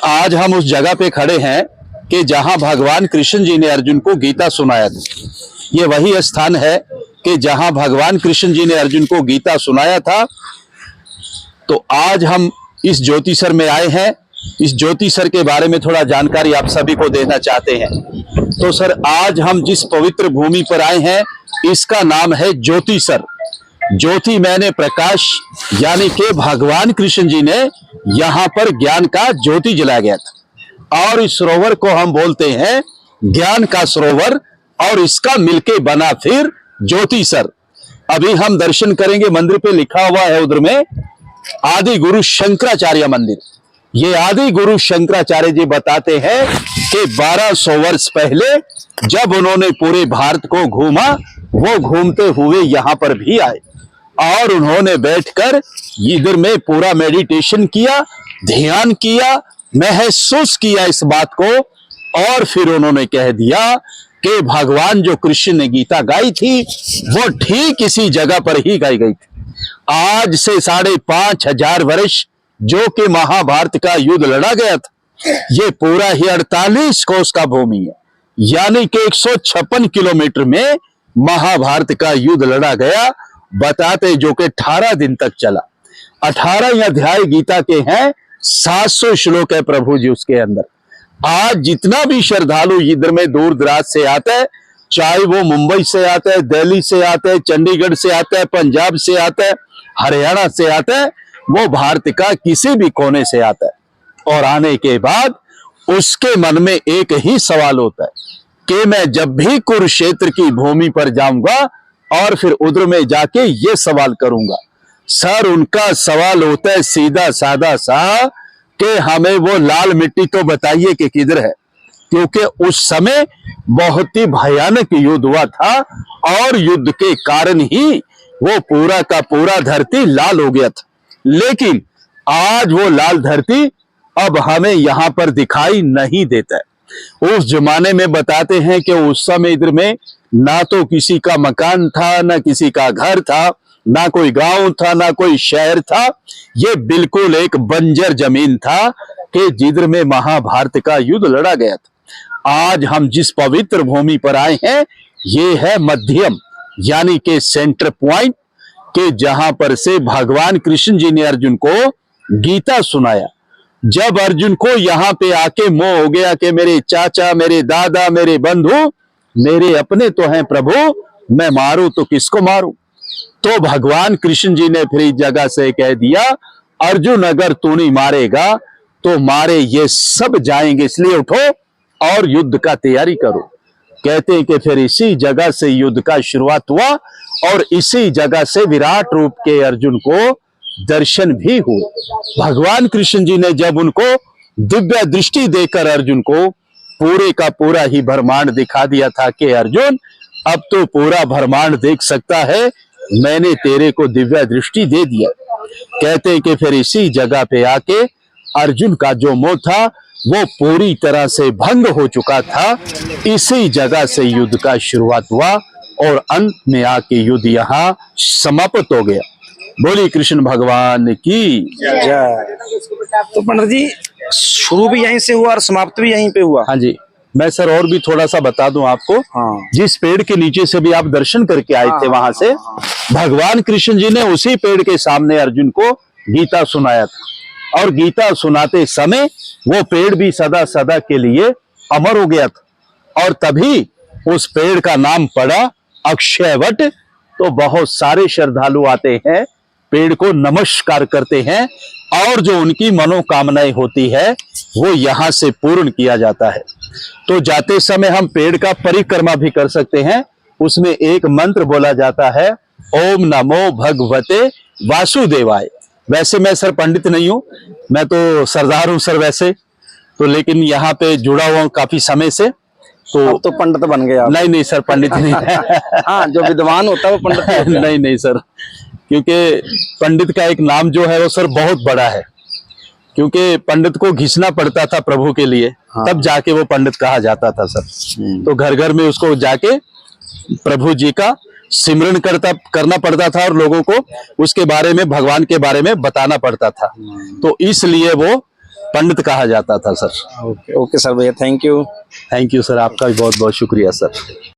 आज हम उस जगह पे खड़े हैं कि जहां भगवान कृष्ण जी ने अर्जुन को गीता सुनाया था। ये वही स्थान है कि जहां भगवान कृष्ण जी ने अर्जुन को गीता सुनाया था। तो आज हम इस ज्योतिसर में आए हैं। इस ज्योतिसर के बारे में थोड़ा जानकारी आप सभी को देना चाहते हैं। तो सर, आज हम जिस पवित्र भूमि पर आए हैं इसका नाम है ज्योतिसर। ज्योति मैंने प्रकाश, यानी कि भगवान कृष्ण जी ने यहाँ पर ज्ञान का ज्योति जलाया गया था और इस सरोवर को हम बोलते हैं ज्ञान का सरोवर और इसका मिलके बना फिर ज्योतिसर। अभी हम दर्शन करेंगे। मंदिर पे लिखा हुआ है उधर में आदि गुरु शंकराचार्य मंदिर। ये आदि गुरु शंकराचार्य जी बताते हैं कि 1200 वर्ष पहले जब उन्होंने पूरे भारत को घूमा, वो घूमते हुए यहाँ पर भी आए और उन्होंने बैठकर इधर में पूरा मेडिटेशन किया, ध्यान किया, महसूस किया इस बात को और फिर उन्होंने कह दिया कि भगवान जो कृष्ण ने गीता गाई थी वो ठीक इसी जगह पर ही गाई गई थी। आज से 5,500 वर्ष जो कि महाभारत का युद्ध लड़ा गया था, ये पूरा ही 48 कोस का भूमि है, यानी कि 156 किलोमीटर में महाभारत का युद्ध लड़ा गया। बताते जो कि 18 दिन तक चला। 18 अध्याय गीता के हैं, 700 श्लोक है प्रभु जी उसके अंदर। आज जितना भी श्रद्धालु इधर में दूर दराज से आता है, चाहे वो मुंबई से आता है, दिल्ली से आता है, चंडीगढ़ से आता है, पंजाब से आता है, हरियाणा से आता है, वो भारत का किसी भी कोने से आता है और आने के बाद उसके मन में एक ही सवाल होता है कि मैं जब भी कुरुक्षेत्र की भूमि पर जाऊंगा और फिर उधर में जाके ये सवाल करूंगा। सर, उनका सवाल होता है सीधा साधा सा कि हमें वो लाल मिट्टी तो बताइए कि किधर है, क्योंकि उस समय बहुत ही भयानक युद्ध हुआ था और युद्ध के कारण ही वो पूरा का पूरा धरती लाल हो गया था। लेकिन आज वो लाल धरती अब हमें यहाँ पर दिखाई नहीं देता है। उस जमाने में बताते हैं कि उस समय इधर में ना तो किसी का मकान था, ना किसी का घर था, ना कोई गांव था, ना कोई शहर था। ये बिल्कुल एक बंजर जमीन था कि जिधर में महाभारत का युद्ध लड़ा गया था। आज हम जिस पवित्र भूमि पर आए हैं ये है मध्यम, यानी कि सेंटर पॉइंट, कि जहां पर से भगवान कृष्ण जी ने अर्जुन को गीता सुनाया। जब अर्जुन को यहाँ पे आके मोह हो गया कि मेरे चाचा, मेरे दादा, मेरे बंधु मेरे अपने तो हैं प्रभु, मैं मारूं तो किसको मारूं, तो भगवान कृष्ण जी ने फिर इस जगह से कह दिया, अर्जुन अगर तू नहीं मारेगा तो मारे ये सब जाएंगे, इसलिए उठो और युद्ध का तैयारी करो। कहते हैं कि फिर इसी जगह से युद्ध का शुरुआत हुआ और इसी जगह से विराट रूप के अर्जुन को दर्शन भी हुए। भगवान कृष्ण जी ने जब उनको दिव्य दृष्टि देकर अर्जुन को पूरे का पूरा ही ब्रह्मांड दिखा दिया था कि अर्जुन अब तो पूरा ब्रह्मांड देख सकता है, मैंने तेरे को दिव्य दृष्टि दे दिया। कहते हैं कि फिर इसी जगह पे आके अर्जुन का जो मोह था वो पूरी तरह से भंग हो चुका था। इसी जगह से युद्ध का शुरुआत हुआ और अंत में आके युद्ध यहाँ समाप्त हो गया। बोली कृष्ण भगवान की जय। तो पंडित जी, शुरू भी यहीं से हुआ और समाप्त भी यहीं पे हुआ? हाँ जी। मैं सर और भी थोड़ा सा बता दूं आपको। हाँ। जिस पेड़ के नीचे से भी आप दर्शन करके आए थे वहां से भगवान कृष्ण जी ने उसी पेड़ के सामने अर्जुन को गीता सुनाया था और गीता सुनाते समय वो पेड़ भी सदा सदा के लिए अमर हो गया था और तभी उस पेड़ का नाम पड़ा अक्षयवट। तो बहुत सारे श्रद्धालु आते हैं, पेड़ को नमस्कार करते हैं और जो उनकी मनोकामनाएं होती है वो यहाँ से पूर्ण किया जाता है। तो जाते समय हम पेड़ का परिक्रमा भी कर सकते हैं। उसमें एक मंत्र बोला जाता है, ओम नमो भगवते वासुदेवाय। वैसे मैं सर पंडित नहीं हूँ, मैं तो सरदार हूँ सर वैसे तो, लेकिन यहाँ पे जुड़ा हुआ हूँ काफी समय से। तो पंडित बन गया? नहीं सर, पंडित नहीं। हाँ, जो विद्वान होता है वो पंडित नहीं सर, क्योंकि पंडित का एक नाम जो है वो सर बहुत बड़ा है, क्योंकि पंडित को घिसना पड़ता था प्रभु के लिए। हाँ। तब जाके वो पंडित कहा जाता था सर। तो घर घर में उसको जाके प्रभु जी का सिमरन करना पड़ता था और लोगों को उसके बारे में, भगवान के बारे में बताना पड़ता था। तो इसलिए वो पंडित कहा जाता था सर। ओके ओके सर भैया, thank you. Thank you sir, आपका भी बहुत बहुत शुक्रिया सर।